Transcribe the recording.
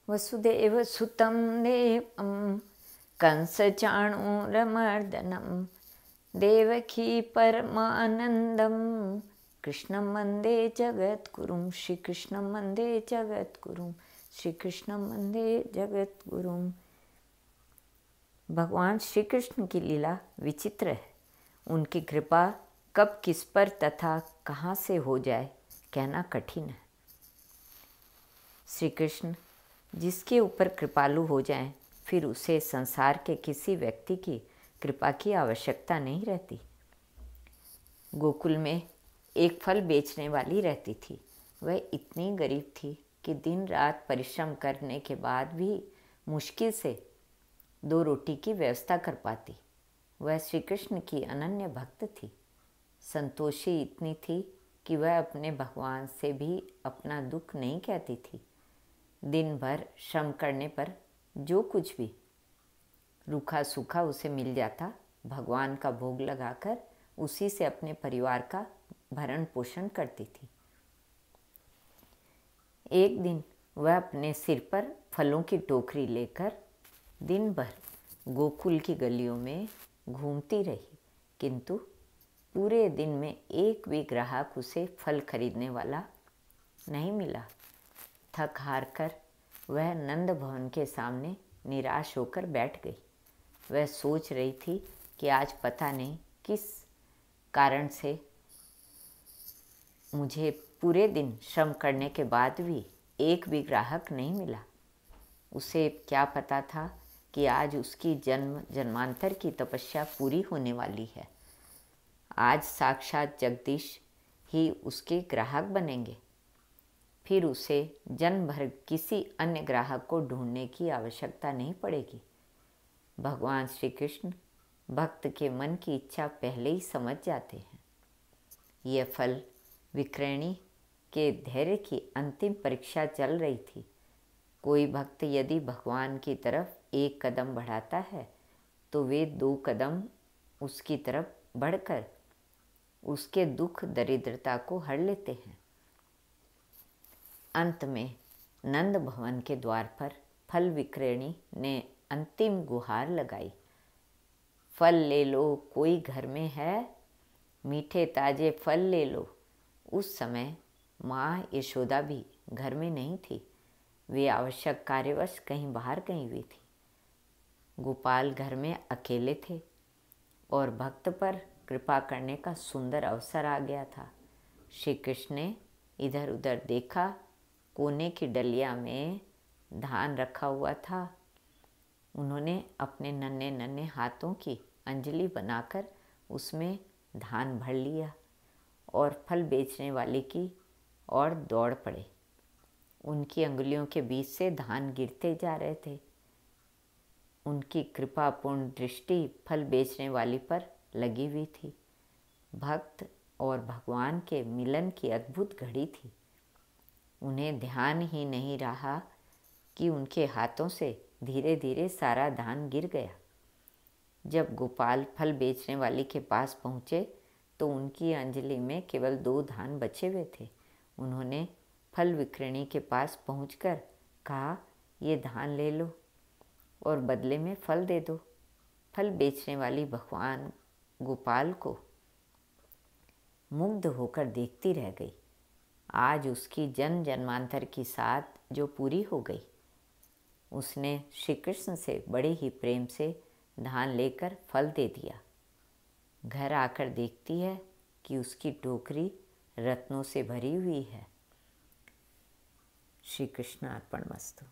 वसुदेवसुतं देवं कंसचाणूरमर्दनं देवकी परमानन्दं कृष्णं वन्दे जगद्गुरुं। श्रीकृष्णं वन्दे जगद्गुरुं। श्रीकृष्णं वन्दे जगद्गुरुं। भगवान श्री कृष्ण की लीला विचित्र है। उनकी कृपा कब किस पर तथा कहाँ से हो जाए कहना कठिन है। श्री कृष्ण जिसके ऊपर कृपालु हो जाएं, फिर उसे संसार के किसी व्यक्ति की कृपा की आवश्यकता नहीं रहती। गोकुल में एक फल बेचने वाली रहती थी। वह इतनी गरीब थी कि दिन रात परिश्रम करने के बाद भी मुश्किल से 2 रोटी की व्यवस्था कर पाती। वह श्री कृष्ण की अनन्य भक्त थी। संतोषी इतनी थी कि वह अपने भगवान से भी अपना दुख नहीं कहती थी। दिन भर श्रम करने पर जो कुछ भी रूखा सूखा उसे मिल जाता, भगवान का भोग लगाकर उसी से अपने परिवार का भरण पोषण करती थी। एक दिन वह अपने सिर पर फलों की टोकरी लेकर दिन भर गोकुल की गलियों में घूमती रही, किंतु पूरे दिन में एक भी ग्राहक उसे फल खरीदने वाला नहीं मिला। थक हार कर वह नंद भवन के सामने निराश होकर बैठ गई। वह सोच रही थी कि आज पता नहीं किस कारण से मुझे पूरे दिन श्रम करने के बाद भी एक भी ग्राहक नहीं मिला। उसे क्या पता था कि आज उसकी जन्म जन्मांतर की तपस्या पूरी होने वाली है। आज साक्षात जगदीश ही उसके ग्राहक बनेंगे। फिर उसे जन्म भर किसी अन्य ग्राहक को ढूंढने की आवश्यकता नहीं पड़ेगी। भगवान श्री कृष्ण भक्त के मन की इच्छा पहले ही समझ जाते हैं। यह फल विक्रयणी के धैर्य की अंतिम परीक्षा चल रही थी। कोई भक्त यदि भगवान की तरफ एक कदम बढ़ाता है तो वे 2 कदम उसकी तरफ बढ़कर उसके दुख दरिद्रता को हर लेते हैं। अंत में नंद भवन के द्वार पर फल विक्रयणी ने अंतिम गुहार लगाई। फल ले लो, कोई घर में है, मीठे ताजे फल ले लो। उस समय माँ यशोदा भी घर में नहीं थी। वे आवश्यक कार्यवश कहीं बाहर गई हुई थी। गोपाल घर में अकेले थे और भक्त पर कृपा करने का सुंदर अवसर आ गया था। श्री कृष्ण ने इधर उधर देखा। कोने की डलिया में धान रखा हुआ था। उन्होंने अपने नन्हे नन्हे हाथों की अंजलि बनाकर उसमें धान भर लिया और फल बेचने वाले की ओर दौड़ पड़े। उनकी अंगुलियों के बीच से धान गिरते जा रहे थे। उनकी कृपापूर्ण दृष्टि फल बेचने वाली पर लगी हुई थी। भक्त और भगवान के मिलन की अद्भुत घड़ी थी। उन्हें ध्यान ही नहीं रहा कि उनके हाथों से धीरे धीरे सारा धान गिर गया। जब गोपाल फल बेचने वाली के पास पहुँचे तो उनकी अंजलि में केवल 2 धान बचे हुए थे। उन्होंने फल विक्रयणी के पास पहुंचकर कहा, ये धान ले लो और बदले में फल दे दो। फल बेचने वाली भगवान गोपाल को मुग्ध होकर देखती रह गई। आज उसकी जन्म जन्मांतर की साथ जो पूरी हो गई। उसने श्री कृष्ण से बड़े ही प्रेम से धान लेकर फल दे दिया। घर आकर देखती है कि उसकी टोकरी रत्नों से भरी हुई है। श्री कृष्ण अर्पणमस्तु।